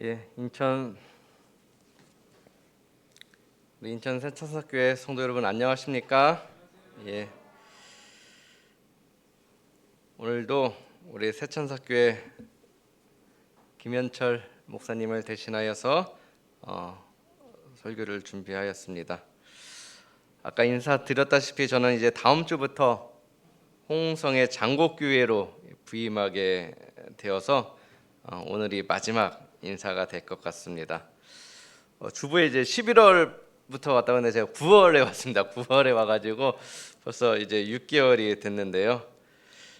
인천 새천사교회 성도 여러분 안녕하십니까? 오늘도 우리 새천사교회 김현철 목사님을 대신하여서 설교를 준비하였습니다. 아까 인사드렸다시피 저는 이제 다음 주부터 홍성의 장곡교회로 부임하게 되어서 오늘이 마지막 인사가 될 것 같습니다. 주부에 이제 11월부터 왔다 갔는데 제가 9월에 왔습니다. 9월에 와가지고 벌써 이제 6개월이 됐는데요.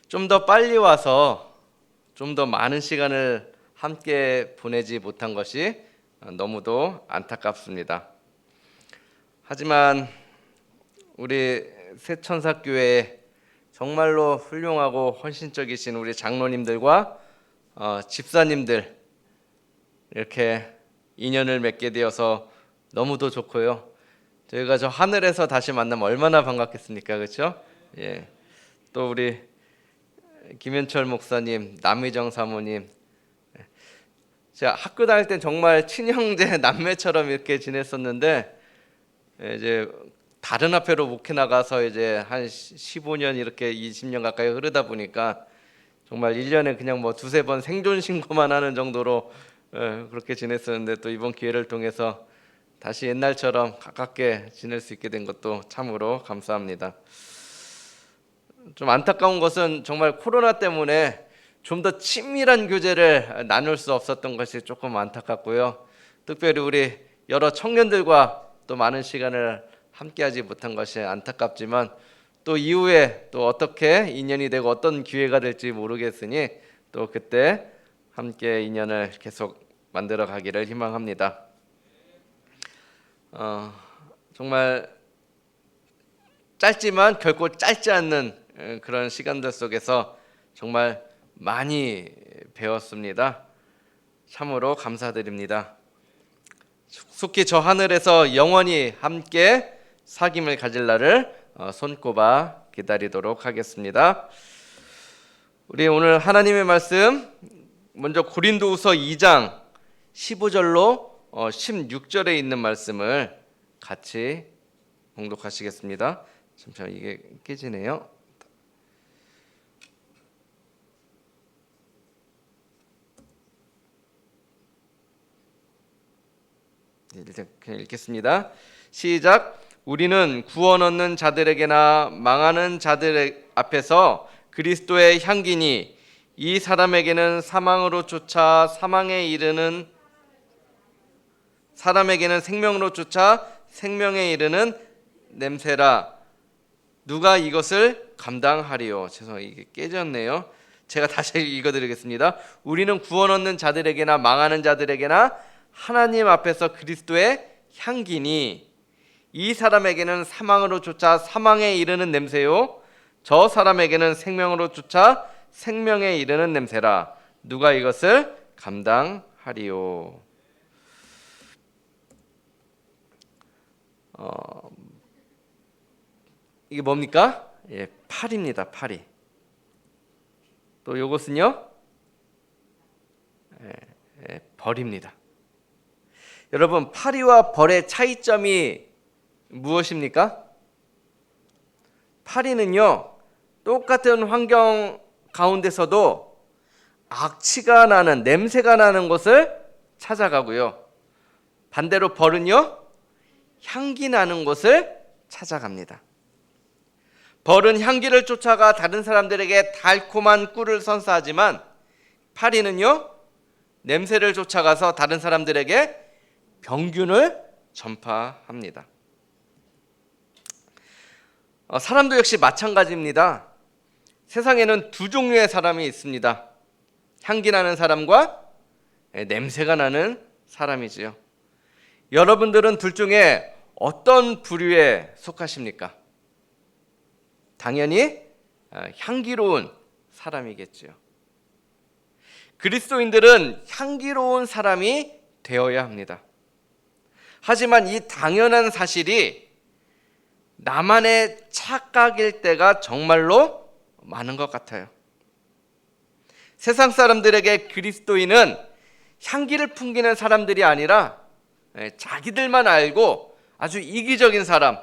좀 더 빨리 와서 좀 더 많은 시간을 함께 보내지 못한 것이 너무도 안타깝습니다. 하지만 우리 새천사교회에 정말로 훌륭하고 헌신적이신 우리 장로님들과 집사님들 이렇게 인연을 맺게 되어서 너무도 좋고요. 저희가 저 하늘에서 다시 만나면 얼마나 반갑겠습니까, 그렇죠? 또 우리 김현철 목사님, 남희정 사모님, 제가 학교 다닐 땐 정말 친형제 남매처럼 이렇게 지냈었는데 이제 다른 학교로 목회 나가서 이제 한 15년 이렇게 20년 가까이 흐르다 보니까 정말 1년에 그냥 뭐 두세 번 생존 신고만 하는 정도로 그렇게 지냈었는데 또 이번 기회를 통해서 다시 옛날처럼 가깝게 지낼 수 있게 된 것도 참으로 감사합니다. 좀 안타까운 것은 정말 코로나 때문에 좀 더 친밀한 교제를 나눌 수 없었던 것이 조금 안타깝고요. 특별히 우리 여러 청년들과 또 많은 시간을 함께하지 못한 것이 안타깝지만 또 이후에 또 어떻게 인연이 되고 어떤 기회가 될지 모르겠으니 또 그때 함께 인연을 계속 만들어 가기를 희망합니다. 정말 짧지만 결코 짧지 않는 그런 시간들 속에서 정말 많이 배웠습니다. 참으로 감사드립니다. 속히 저 하늘에서 영원히 함께 사귐을 가질 날을 손꼽아 기다리도록 하겠습니다. 우리 오늘 하나님의 말씀 먼저 고린도후서 2장 15절로 16절에 있는 말씀을 같이 봉독하시겠습니다. 잠시만 이게 깨지네요. 일단 그냥 읽겠습니다. 시작. 우리는 구원 얻는 자들에게나 망하는 자들 앞에서 그리스도의 향기니 이 사람에게는 사망으로 쫓아 사망에 이르는 사람에게는 생명으로 쫓아 생명에 이르는 냄새라. 누가 이것을 감당하리요? 죄송해요. 이게 깨졌네요. 제가 다시 읽어드리겠습니다. 우리는 구원 얻는 자들에게나 망하는 자들에게나 하나님 앞에서 그리스도의 향기니 이 사람에게는 사망으로 쫓아 사망에 이르는 냄새요 저 사람에게는 생명으로 쫓아 생명에 이르는 냄새라. 누가 이것을 감당하리요? 이게 뭡니까? 파리입니다. 파리. 또 이것은요? 벌입니다. 여러분, 파리와 벌의 차이점이 무엇입니까? 파리는요, 똑같은 환경 가운데서도 악취가 나는, 냄새가 나는 곳을 찾아가고요. 반대로 벌은요, 향기 나는 곳을 찾아갑니다. 벌은 향기를 쫓아가 다른 사람들에게 달콤한 꿀을 선사하지만 파리는요, 냄새를 쫓아가서 다른 사람들에게 병균을 전파합니다. 사람도 역시 마찬가지입니다. 세상에는 두 종류의 사람이 있습니다. 향기 나는 사람과 냄새가 나는 사람이지요. 여러분들은 둘 중에 어떤 부류에 속하십니까? 당연히 향기로운 사람이겠지요. 그리스도인들은 향기로운 사람이 되어야 합니다. 하지만 이 당연한 사실이 나만의 착각일 때가 정말로 많은 것 같아요. 세상 사람들에게 그리스도인은 향기를 풍기는 사람들이 아니라 자기들만 알고 아주 이기적인 사람,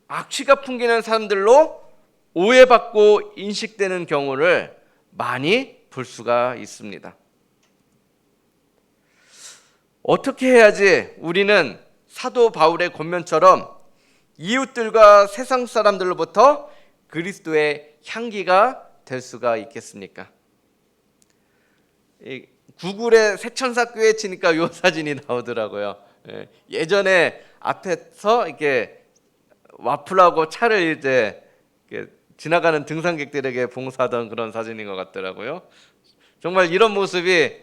악취가 풍기는 사람들로 오해받고 인식되는 경우를 많이 볼 수가 있습니다. 어떻게 해야지 우리는 사도 바울의 권면처럼 이웃들과 세상 사람들로부터 그리스도의 향기가 될 수가 있겠습니까? 구글에 새천사교회 치니까 이 사진이 나오더라고요. 예전에 앞에서 이렇게 와플하고 차를 이제 지나가는 등산객들에게 봉사하던 그런 사진인 것 같더라고요. 정말 이런 모습이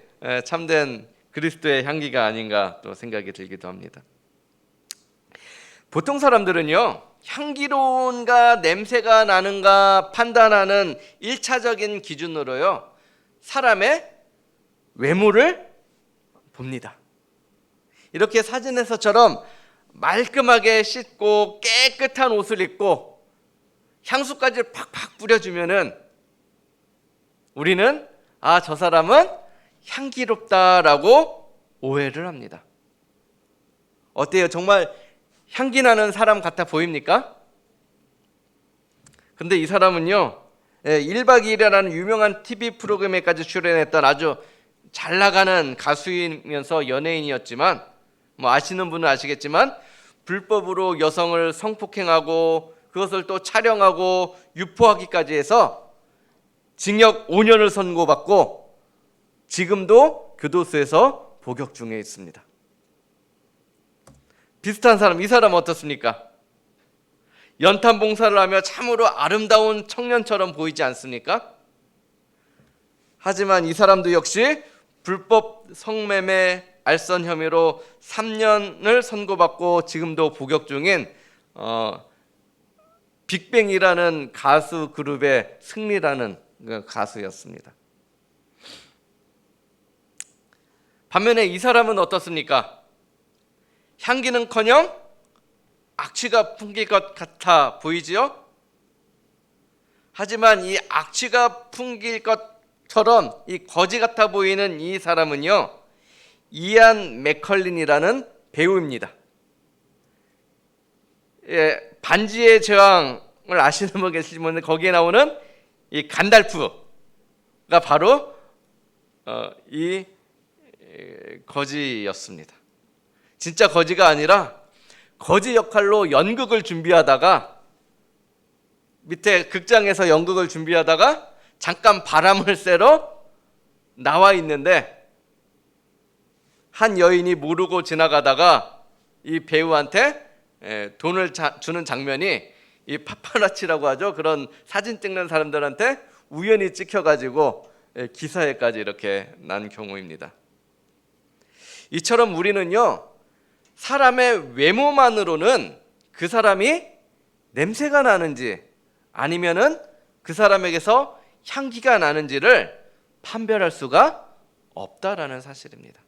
참된 그리스도의 향기가 아닌가 또 생각이 들기도 합니다. 보통 사람들은요, 향기로운가 냄새가 나는가 판단하는 1차적인 기준으로요, 사람의 외모를 봅니다. 이렇게 사진에서처럼 말끔하게 씻고 깨끗한 옷을 입고 향수까지 팍팍 뿌려주면은 우리는 저 사람은 향기롭다라고 오해를 합니다. 어때요? 정말 향기 나는 사람 같아 보입니까? 근데 이 사람은요, 1박 2일이라는 유명한 TV 프로그램에까지 출연했던 아주 잘 나가는 가수이면서 연예인이었지만, 뭐 아시는 분은 아시겠지만 불법으로 여성을 성폭행하고 그것을 또 촬영하고 유포하기까지 해서 징역 5년을 선고받고 지금도 교도소에서 복역 중에 있습니다. 비슷한 사람, 이 사람 어떻습니까? 연탄 봉사를 하며 참으로 아름다운 청년처럼 보이지 않습니까? 하지만 이 사람도 역시 불법 성매매 알선 혐의로 3년을 선고받고 지금도 복역 중인 빅뱅이라는 가수 그룹의 승리라는 가수였습니다. 반면에 이 사람은 어떻습니까? 향기는커녕 악취가 풍길 것 같아 보이지요? 하지만 이 악취가 풍길 것처럼 이 거지 같아 보이는 이 사람은요, 이안 맥컬린이라는 배우입니다. 반지의 제왕을 아시는 분 계시면 거기에 나오는 이 간달프가 바로 이 거지였습니다. 진짜 거지가 아니라 거지 역할로 연극을 준비하다가 밑에 극장에서 연극을 준비하다가 잠깐 바람을 쐬러 나와 있는데 한 여인이 모르고 지나가다가 이 배우한테 돈을 주는 장면이 이 파파라치라고 하죠. 그런 사진 찍는 사람들한테 우연히 찍혀가지고 기사에까지 이렇게 난 경우입니다. 이처럼 우리는요, 사람의 외모만으로는 그 사람이 냄새가 나는지 아니면은 그 사람에게서 향기가 나는지를 판별할 수가 없다라는 사실입니다.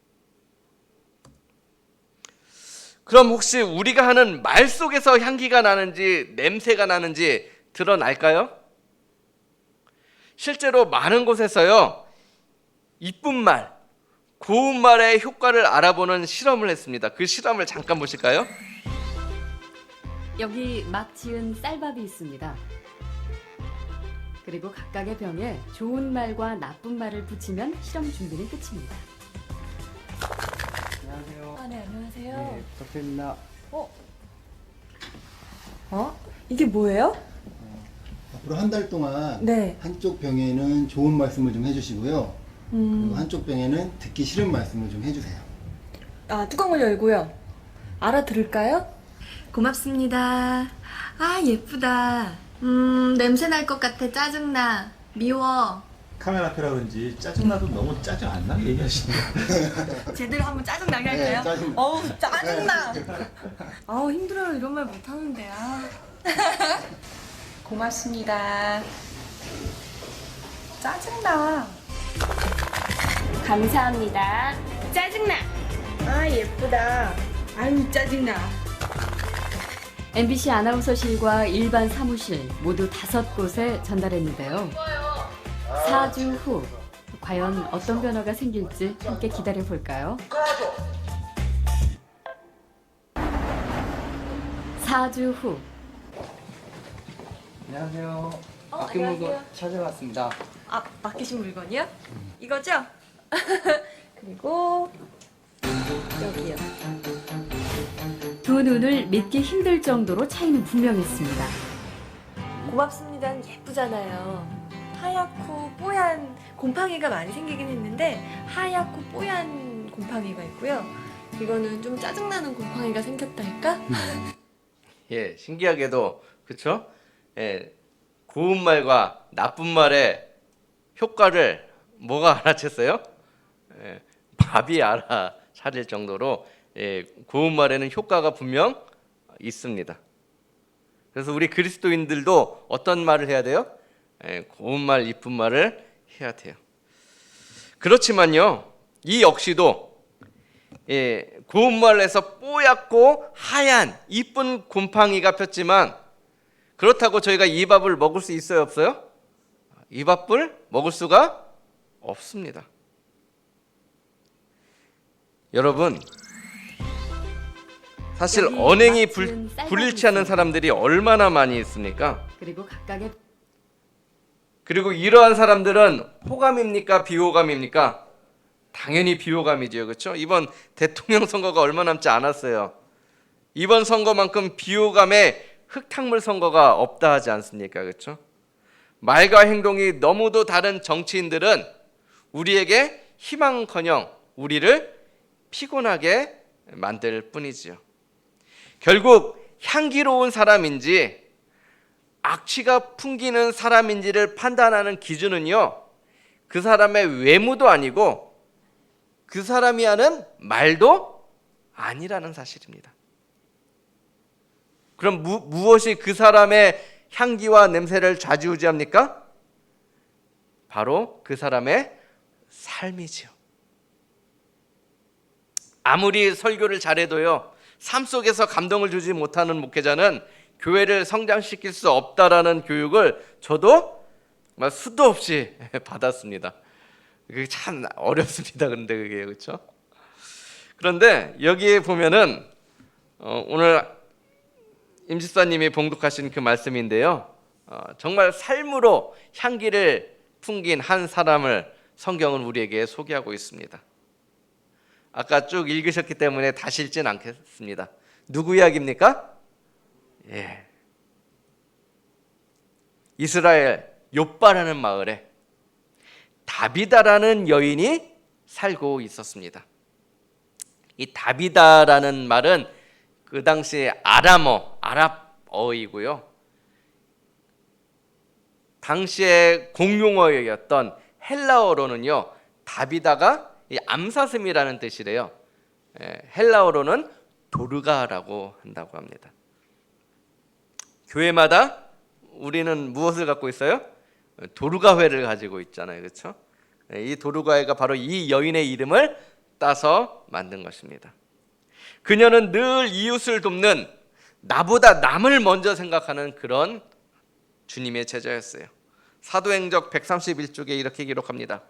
그럼 혹시 우리가 하는 말 속에서 향기가 나는지 냄새가 나는지 드러날까요? 실제로 많은 곳에서요, 이쁜 말, 고운 말의 효과를 알아보는 실험을 했습니다. 그 실험을 잠깐 보실까요? 여기 막 지은 쌀밥이 있습니다. 그리고 각각의 병에 좋은 말과 나쁜 말을 붙이면 실험 준비는 끝입니다. 안녕하세요. 네, 안녕하세요. 네, 부탁드립니다. 이게 뭐예요? 앞으로 한 달 동안 네. 한쪽 병에는 좋은 말씀을 좀 해주시고요. 그리고 한쪽 병에는 듣기 싫은 말씀을 좀 해주세요. 뚜껑을 열고요. 알아들을까요? 고맙습니다. 예쁘다. 냄새 날 것 같아. 짜증나. 미워. 카메라 앞이라 그런지 짜증나도 너무 짜증 안 나게 얘기하시네요. 제대로 한번 짜증나게 할까요? 짜증. 짜증나. 힘들어요. 이런 말 못하는데. 고맙습니다. 짜증나. 감사합니다. 짜증나. 예쁘다. 아유, 짜증나. MBC 아나운서실과 일반 사무실 모두 5곳에 전달했는데요. 4주 후 과연 어떤 변화가 생길지 함께 기다려 볼까요? 4주 후. 안녕하세요. 안녕하세요. 물건 찾아왔습니다. 아, 맡기신 물건이요? 이거죠? 그리고 여기요. 두 눈을 믿기 힘들 정도로 차이는 분명했습니다. 고맙습니다. 예쁘잖아요. 하얗고 뽀얀 곰팡이가 많이 생기긴 했는데 하얗고 뽀얀 곰팡이가 있고요. 이거는 좀 짜증나는 곰팡이가 생겼달까? 예, 신기하게도 그렇죠? 예, 고운 말과 나쁜 말의 효과를 뭐가 알아챘어요? 예, 밥이 알아차릴 정도로 예, 고운 말에는 효과가 분명 있습니다. 그래서 우리 그리스도인들도 어떤 말을 해야 돼요? 예, 고운 말, 이쁜 말을 해야 돼요. 그렇지만요, 이 역시도 예, 고운 말에서 뽀얗고 하얀 이쁜 곰팡이가 폈지만 그렇다고 저희가 이 밥을 먹을 수 있어요, 없어요? 이 밥을 먹을 수가 없습니다. 여러분, 사실 여기 언행이 맛은 쌀밥이 불일치 않는 있습니다. 사람들이 얼마나 많이 있습니까? 그리고 각각의 그리고 이러한 사람들은 호감입니까? 비호감입니까? 당연히 비호감이죠. 그렇죠? 이번 대통령 선거가 얼마 남지 않았어요. 이번 선거만큼 비호감의 흙탕물 선거가 없다 하지 않습니까? 그렇죠? 말과 행동이 너무도 다른 정치인들은 우리에게 희망커녕 우리를 피곤하게 만들 뿐이지요. 결국 향기로운 사람인지 악취가 풍기는 사람인지를 판단하는 기준은요, 그 사람의 외모도 아니고 그 사람이 하는 말도 아니라는 사실입니다. 그럼 무엇이 그 사람의 향기와 냄새를 좌지우지합니까? 바로 그 사람의 삶이지요. 아무리 설교를 잘해도요, 삶 속에서 감동을 주지 못하는 목회자는 교회를 성장시킬 수 없다라는 교육을 저도 수도 없이 받았습니다. 그게 참 어렵습니다. 그런데 그게 그렇죠? 그런데 여기에 보면은 오늘 임 집사님이 봉독하신 그 말씀인데요, 정말 삶으로 향기를 풍긴 한 사람을 성경은 우리에게 소개하고 있습니다. 아까 쭉 읽으셨기 때문에 다시 읽진 않겠습니다. 누구 이야기입니까? 예. 이스라엘 욥바라는 마을에 다비다라는 여인이 살고 있었습니다. 이 다비다라는 말은 그 당시에 아랍어이고요. 당시에 공용어였던 헬라어로는요, 다비다가 이 암사슴이라는 뜻이래요. 헬라어로는 도르가라고 한다고 합니다. 교회마다 우리는 무엇을 갖고 있어요? 도르가회를 가지고 있잖아요, 그렇죠? 이 도르가회가 바로 이 여인의 이름을 따서 만든 것입니다. 그녀는 늘 이웃을 돕는, 나보다 남을 먼저 생각하는 그런 주님의 제자였어요. 사도행적 131쪽에 이렇게 기록합니다.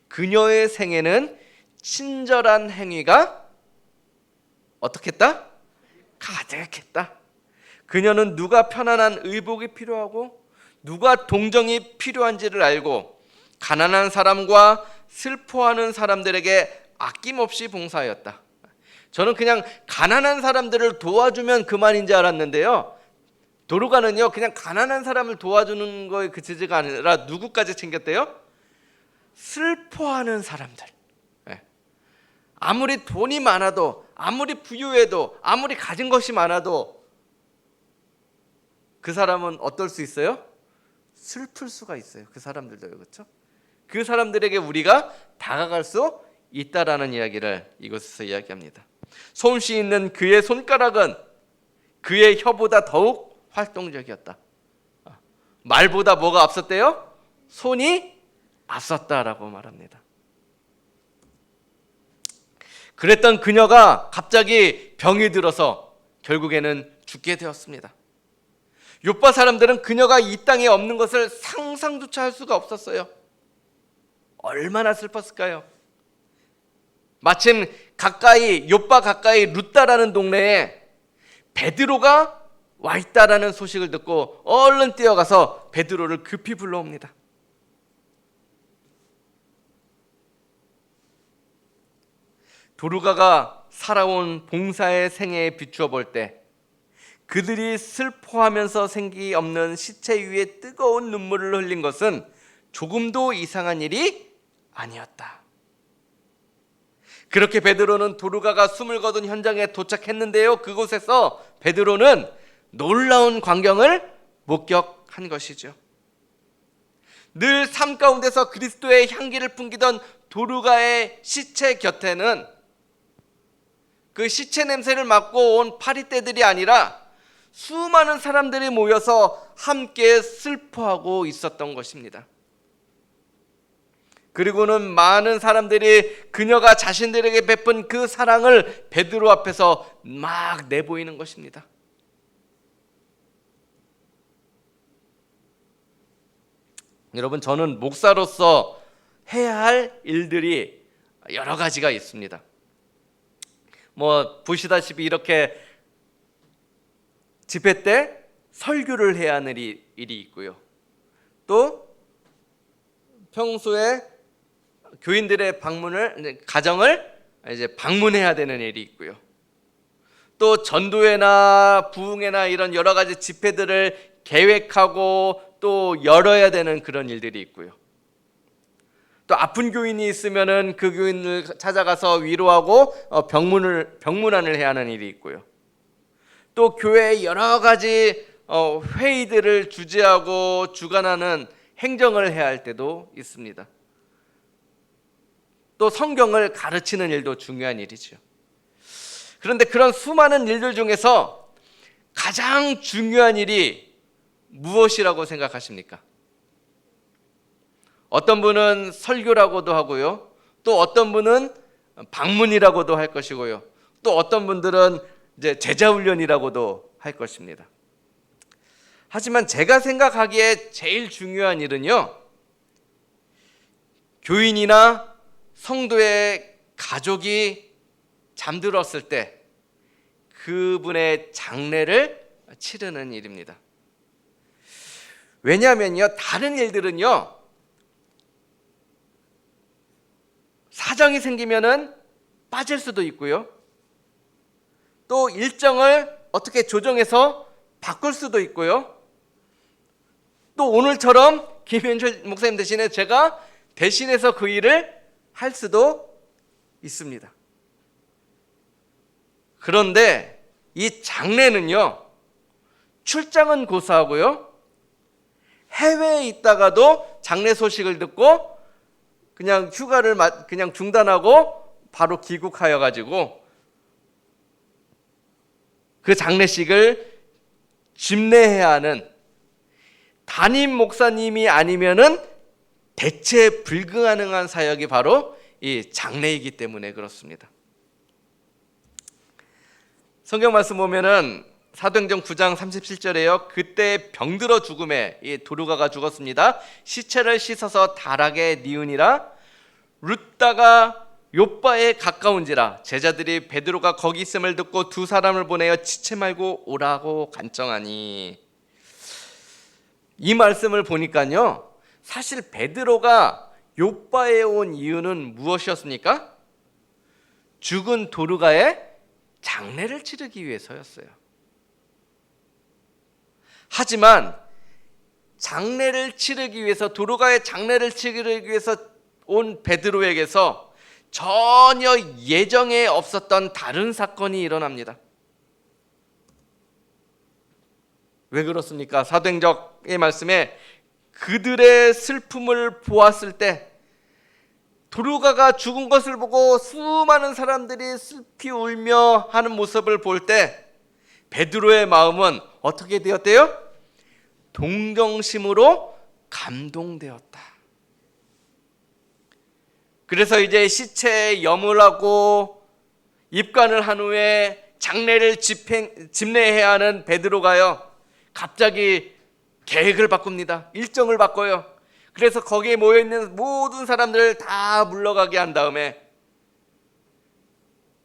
그녀의 생애는 친절한 행위가 어떻게 했다? 가득했다. 그녀는 누가 편안한 의복이 필요하고 누가 동정이 필요한지를 알고 가난한 사람과 슬퍼하는 사람들에게 아낌없이 봉사하였다. 저는 그냥 가난한 사람들을 도와주면 그만인 줄 알았는데요, 도르가는요, 그냥 가난한 사람을 도와주는 거에 그치지가 아니라 누구까지 챙겼대요? 슬퍼하는 사람들. 아무리 돈이 많아도, 아무리 부유해도, 아무리 가진 것이 많아도 그 사람은 어떨 수 있어요? 슬플 수가 있어요. 그 사람들도요, 그렇죠? 그 사람들에게 우리가 다가갈 수 있다라는 이야기를 이곳에서 이야기합니다. 솜씨 있는 그의 손가락은 그의 혀보다 더욱 활동적이었다. 말보다 뭐가 앞섰대요? 손이 앞섰다라고 말합니다. 그랬던 그녀가 갑자기 병이 들어서 결국에는 죽게 되었습니다. 욥바 사람들은 그녀가 이 땅에 없는 것을 상상조차 할 수가 없었어요. 얼마나 슬펐을까요? 마침 가까이 요빠 가까이 룻다라는 동네에 베드로가 와 있다라는 소식을 듣고 얼른 뛰어가서 베드로를 급히 불러옵니다. 도르가가 살아온 봉사의 생애에 비추어 볼 때 그들이 슬퍼하면서 생기 없는 시체 위에 뜨거운 눈물을 흘린 것은 조금도 이상한 일이 아니었다. 그렇게 베드로는 도르가가 숨을 거둔 현장에 도착했는데요, 그곳에서 베드로는 놀라운 광경을 목격한 것이죠. 늘 삶 가운데서 그리스도의 향기를 풍기던 도르가의 시체 곁에는 그 시체 냄새를 맡고 온 파리떼들이 아니라 수많은 사람들이 모여서 함께 슬퍼하고 있었던 것입니다. 그리고는 많은 사람들이 그녀가 자신들에게 베푼 그 사랑을 베드로 앞에서 막 내보이는 것입니다. 여러분, 저는 목사로서 해야 할 일들이 여러 가지가 있습니다. 보시다시피 이렇게 집회 때 설교를 해야 하는 일이 있고요. 또 평소에 교인들의 가정을 이제 방문해야 되는 일이 있고요. 또 전도회나 부흥회나 이런 여러 가지 집회들을 계획하고 또 열어야 되는 그런 일들이 있고요. 또 아픈 교인이 있으면은 그 교인을 찾아가서 위로하고 병문안을 해야 하는 일이 있고요. 또 교회의 여러 가지 회의들을 주재하고 주관하는 행정을 해야 할 때도 있습니다. 또 성경을 가르치는 일도 중요한 일이죠. 그런데 그런 수많은 일들 중에서 가장 중요한 일이 무엇이라고 생각하십니까? 어떤 분은 설교라고도 하고요. 또 어떤 분은 방문이라고도 할 것이고요. 또 어떤 분들은 이제 제자훈련이라고도 할 것입니다. 하지만 제가 생각하기에 제일 중요한 일은요, 교인이나 성도의 가족이 잠들었을 때 그분의 장례를 치르는 일입니다. 왜냐하면요, 다른 일들은요, 사정이 생기면은 빠질 수도 있고요. 또 일정을 어떻게 조정해서 바꿀 수도 있고요. 또 오늘처럼 김현철 목사님 대신에 제가 대신해서 그 일을 할 수도 있습니다. 그런데 이 장례는요, 출장은 고사하고요, 해외에 있다가도 장례 소식을 듣고 그냥 휴가를 그냥 중단하고 바로 귀국하여 가지고 그 장례식을 집례해야 하는 담임 목사님이 아니면은 대체 불가능한 사역이 바로 이 장례이기 때문에 그렇습니다. 성경 말씀 보면은 사도행전 9장 37절에요. 그때 병들어 죽음에 이 도르가가 죽었습니다. 시체를 씻어서 다락에 뉘우니라. 룻다가 요빠에 가까운지라. 제자들이 베드로가 거기 있음을 듣고 두 사람을 보내어 지체 말고 오라고 간청하니. 이 말씀을 보니까요, 사실 베드로가 요빠에 온 이유는 무엇이었습니까? 죽은 도르가의 장례를 치르기 위해서였어요. 하지만 장례를 치르기 위해서, 도르가의 장례를 치르기 위해서 온 베드로에게서 전혀 예정에 없었던 다른 사건이 일어납니다. 왜 그렇습니까? 사도행전의 말씀에 그들의 슬픔을 보았을 때, 도르가가 죽은 것을 보고 수많은 사람들이 슬피 울며 하는 모습을 볼 때 베드로의 마음은 어떻게 되었대요? 동정심으로 감동되었다. 그래서 이제 시체에 염을 입관을 한 후에 장례를 집례해야 하는 베드로가요, 갑자기 계획을 바꿉니다. 일정을 바꿔요. 그래서 거기에 모여 있는 모든 사람들을 다 물러가게 한 다음에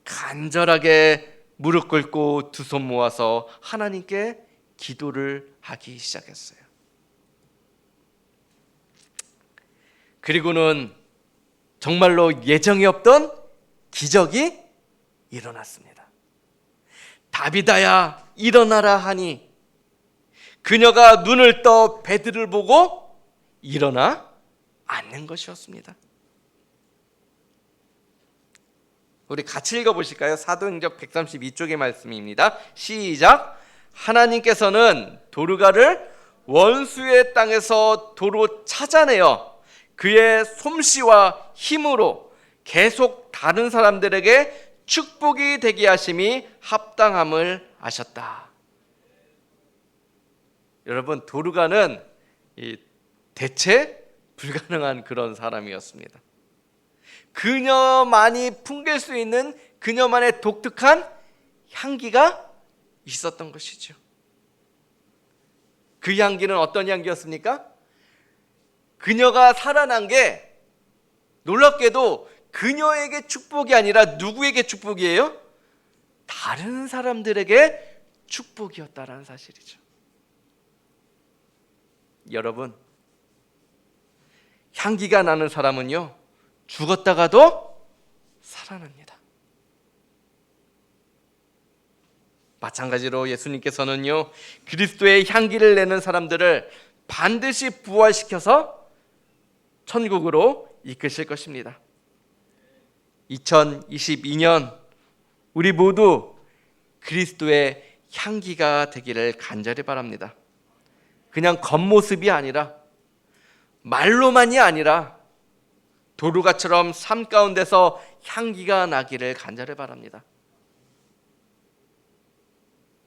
간절하게 무릎 꿇고 두 손 모아서 하나님께 기도를 하기 시작했어요. 그리고는 정말로 예정이 없던 기적이 일어났습니다. 다비다야 일어나라 하니 그녀가 눈을 떠 베드를 보고 일어나 앉는 것이었습니다. 우리 같이 읽어보실까요? 사도행전 132쪽의 말씀입니다. 시작. 하나님께서는 도르가를 원수의 땅에서 도로 찾아내어 그의 솜씨와 힘으로 계속 다른 사람들에게 축복이 되게 하심이 합당함을 아셨다. 여러분, 도르가는 대체 불가능한 그런 사람이었습니다. 그녀만이 풍길 수 있는 그녀만의 독특한 향기가 있었던 것이죠. 그 향기는 어떤 향기였습니까? 그녀가 살아난 게 놀랍게도 그녀에게 축복이 아니라 누구에게 축복이에요? 다른 사람들에게 축복이었다라는 사실이죠. 여러분, 향기가 나는 사람은요, 죽었다가도 살아납니다. 마찬가지로 예수님께서는요, 그리스도의 향기를 내는 사람들을 반드시 부활시켜서 천국으로 이끄실 것입니다. 2022년 우리 모두 그리스도의 향기가 되기를 간절히 바랍니다. 그냥 겉모습이 아니라, 말로만이 아니라 도르가처럼 삶 가운데서 향기가 나기를 간절히 바랍니다.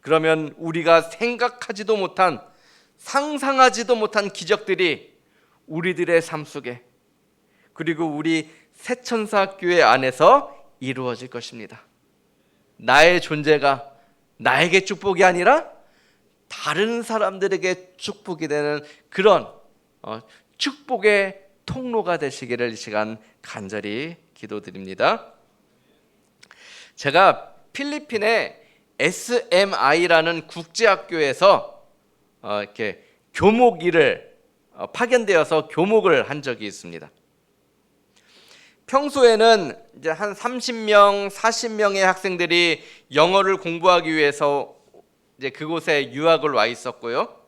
그러면 우리가 생각하지도 못한, 상상하지도 못한 기적들이 우리들의 삶 속에, 그리고 우리 새천사 교회 안에서 이루어질 것입니다. 나의 존재가 나에게 축복이 아니라 다른 사람들에게 축복이 되는 그런 축복의 통로가 되시기를 이 시간 간절히 기도드립니다. 제가 필리핀의 SMI라는 국제학교에서 이렇게 교목 일을 파견되어서 교목을 한 적이 있습니다. 평소에는 이제 한 30명, 40명의 학생들이 영어를 공부하기 위해서 이제 그곳에 유학을 와 있었고요.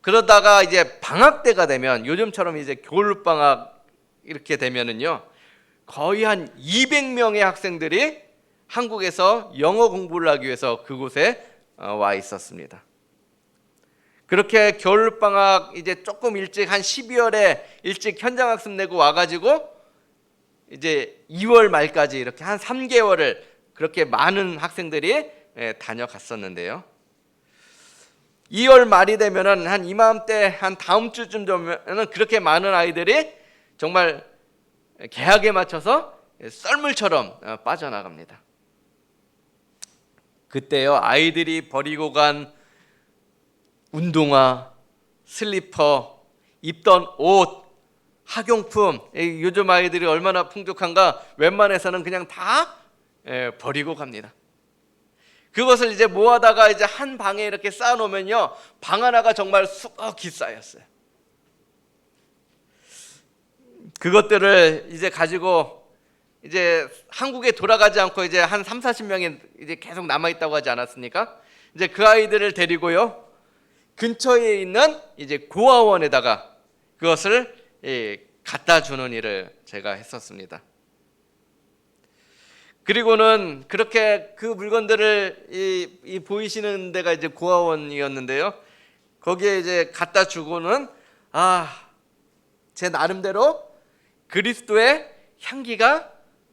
그러다가 이제 방학 때가 되면, 요즘처럼 이제 겨울 방학 이렇게 되면은요, 거의 한 200명의 학생들이 한국에서 영어 공부를 하기 위해서 그곳에 와 있었습니다. 그렇게 겨울 방학 이제 조금 일찍 한 12월에 일찍 현장 학습 내고 와가지고 이제 2월 말까지 이렇게 한 3개월을 그렇게 많은 학생들이 다녀갔었는데요. 2월 말이 되면은 한 이맘때 한 다음 주쯤 되면은 그렇게 많은 아이들이 정말 개학에 맞춰서 썰물처럼 빠져나갑니다. 그때요, 아이들이 버리고 간 운동화, 슬리퍼, 입던 옷, 학용품, 요즘 아이들이 얼마나 풍족한가, 웬만해서는 그냥 다 버리고 갑니다. 그것을 이제 모아다가 이제 한 방에 이렇게 쌓아놓으면요, 방 하나가 정말 수억이 쌓였어요. 그것들을 이제 가지고 이제 한국에 돌아가지 않고 이제 한 30-40명이 이제 계속 남아있다고 하지 않았습니까? 이제 그 아이들을 데리고요, 근처에 있는 이제 고아원에다가 그것을 갖다 주는 일을 제가 했었습니다. 그리고는 그렇게 그 물건들을 이 보이시는 데가 이제 고아원이었는데요. 거기에 이제 갖다 주고는 제 나름대로 그리스도의 향기가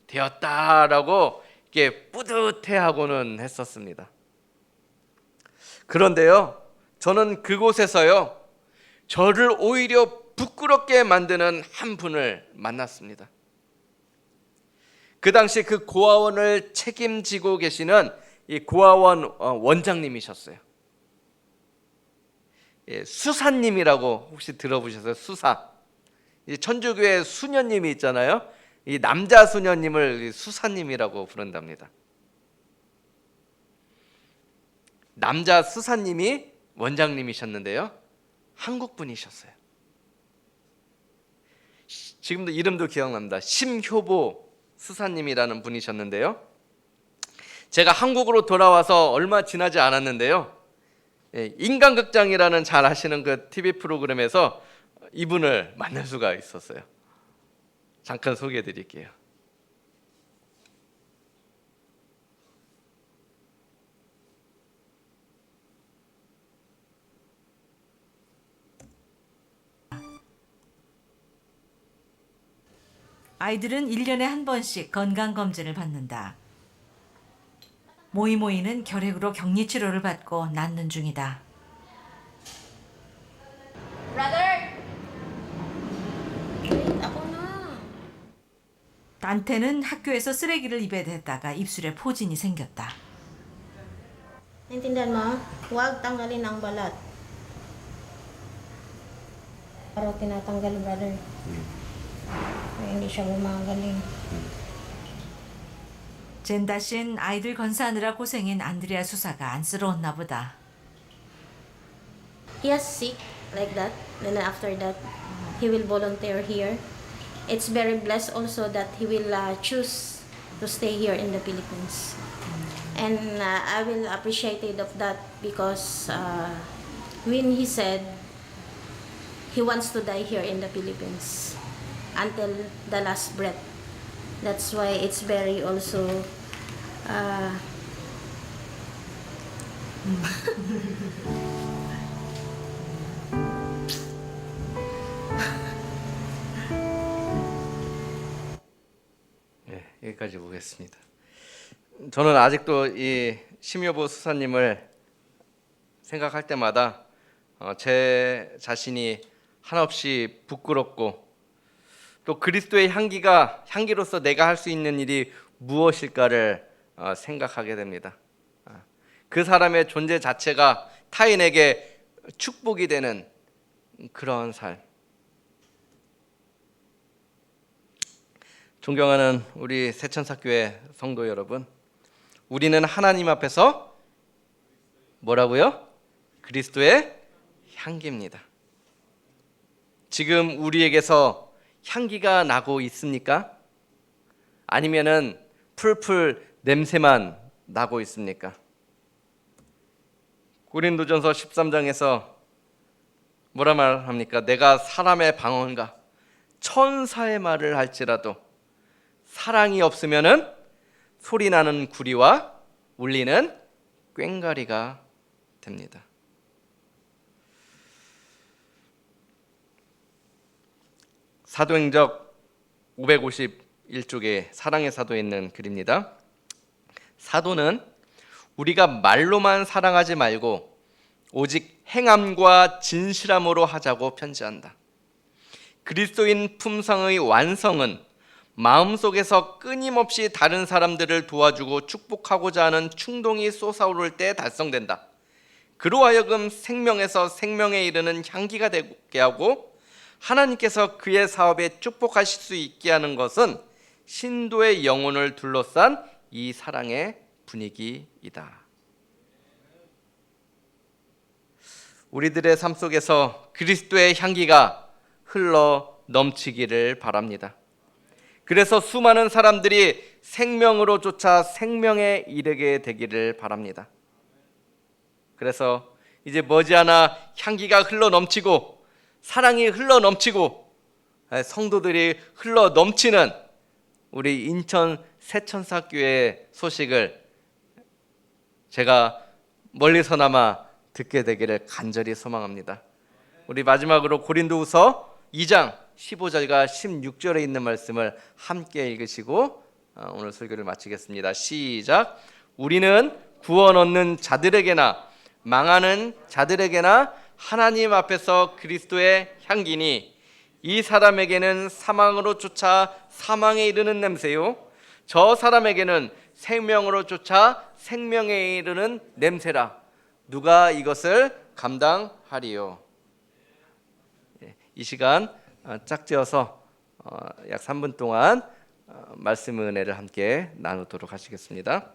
되었다라고 이렇게 뿌듯해하고는 했었습니다. 그런데요, 저는 그곳에서요, 저를 오히려 부끄럽게 만드는 한 분을 만났습니다. 그 당시 그 고아원을 책임지고 계시는 이 고아원 원장님이셨어요. 수사님이라고 혹시 들어보셨어요? 수사. 이 천주교에 수녀님이 있잖아요. 이 남자 수녀님을 수사님이라고 부른답니다. 남자 수사님이 원장님이셨는데요. 한국 분이셨어요. 지금도 이름도 기억납니다. 심효보 수사님이라는 분이셨는데요. 제가 한국으로 돌아와서 얼마 지나지 않았는데요. 인간극장이라는 잘 아시는 그 TV 프로그램에서 이분을 만날 수가 있었어요. 잠깐 소개해 드릴게요. 아이들은 1년에 한 번씩 건강검진을 받는다. 모이모이는 결핵으로 격리치료를 받고 낫는 중이다. 단테는 학교에서 쓰레기를 입에 댔다가 입술에 포진이 생겼다. Naintindihan mo? Huwag tanggalin ang balat. Pero tinatanggal, brother. Kaya hindi siya gumagaling. 젠다신 아이들 건사하느라 고생인 안드레아 수사가 안쓰러웠나 보다. He has sick like that. Then after that, he will volunteer here. It's very blessed also that he will choose to stay here in the Philippines. And I will appreciate it of that because when he said he wants to die here in the Philippines until the last breath. That's why it's very also 여기까지 보겠습니다. 저는 아직도 이 심여보 수사님을 생각할 때마다 제 자신이 한없이 부끄럽고 또 그리스도의 향기로서 내가 할 수 있는 일이 무엇일까를 생각하게 됩니다. 그 사람의 존재 자체가 타인에게 축복이 되는 그런 삶. 존경하는 우리 새천사교회 성도 여러분, 우리는 하나님 앞에서 뭐라고요? 그리스도의 향기입니다. 지금 우리에게서 향기가 나고 있습니까? 아니면은 풀풀 냄새만 나고 있습니까? 고린도전서 13장에서 뭐라 말합니까? 내가 사람의 방언과 천사의 말을 할지라도 사랑이 없으면은 소리나는 구리와 울리는 꽹과리가 됩니다. 사도행적 551쪽에 사랑의 사도에 있는 글입니다. 사도는 우리가 말로만 사랑하지 말고 오직 행함과 진실함으로 하자고 편지한다. 그리스도인 품성의 완성은 마음속에서 끊임없이 다른 사람들을 도와주고 축복하고자 하는 충동이 솟아오를 때 달성된다. 그로 하여금 생명에서 생명에 이르는 향기가 되게 하고 하나님께서 그의 사업에 축복하실 수 있게 하는 것은 신도의 영혼을 둘러싼 이 사랑의 분위기이다. 우리들의 삶 속에서 그리스도의 향기가 흘러 넘치기를 바랍니다. 그래서 수많은 사람들이 생명으로 쫓아 생명에 이르게 되기를 바랍니다. 그래서 이제 머지않아 향기가 흘러 넘치고 사랑이 흘러 넘치고 성도들이 흘러 넘치는 우리 인천 새천사교회 소식을 제가 멀리서나마 듣게 되기를 간절히 소망합니다. 우리 마지막으로 고린도후서 2장 15절과 16절에 있는 말씀을 함께 읽으시고 오늘 설교를 마치겠습니다. 시작. 우리는 구원 얻는 자들에게나 망하는 자들에게나 하나님 앞에서 그리스도의 향기니 이 사람에게는 사망으로 쫓아 사망에 이르는 냄새요 저 사람에게는 생명으로 쫓아 생명에 이르는 냄새라. 누가 이것을 감당하리요. 이 시간 짝지어서 약 3분 동안 말씀 은혜를 함께 나누도록 하시겠습니다.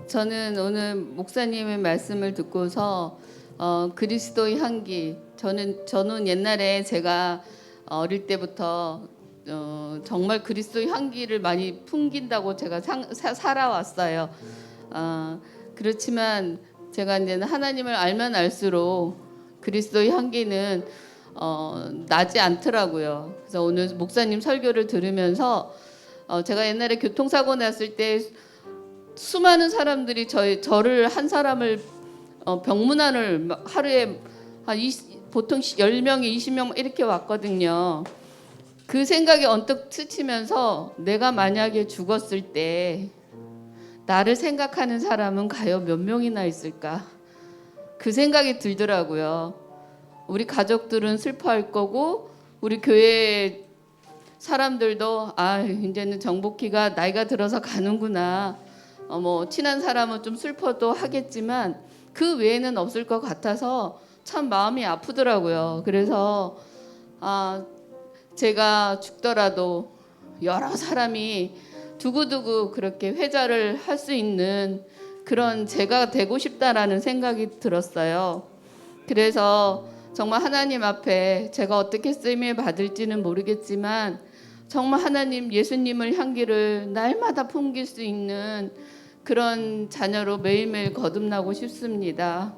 저는 오늘 목사님의 말씀을 듣고서 그리스도의 향기. 저는 옛날에 제가 어릴 때부터 정말 그리스도의 향기를 많이 풍긴다고 제가 살아왔어요. 그렇지만 제가 이제 하나님을 알면 알수록 그리스도의 향기는 나지 않더라고요. 그래서 오늘 목사님 설교를 들으면서 제가 옛날에 교통사고 났을 때 수많은 사람들이 저를 한 사람을 병문안을 하루에 보통 10명, 20명 이렇게 왔거든요. 그 생각이 언뜻 스치면서 내가 만약에 죽었을 때 나를 생각하는 사람은 과연 몇 명이나 있을까? 그 생각이 들더라고요. 우리 가족들은 슬퍼할 거고 우리 교회 사람들도 이제는 정복희가 나이가 들어서 가는구나. 뭐 친한 사람은 좀 슬퍼도 하겠지만 그 외에는 없을 것 같아서 참 마음이 아프더라고요. 그래서 제가 죽더라도 여러 사람이 두고두고 그렇게 회자를 할 수 있는 그런 제가 되고 싶다라는 생각이 들었어요. 그래서 정말 하나님 앞에 제가 어떻게 쓰임을 받을지는 모르겠지만 정말 하나님 예수님을 향기를 날마다 풍길 수 있는 그런 자녀로 매일매일 거듭나고 싶습니다.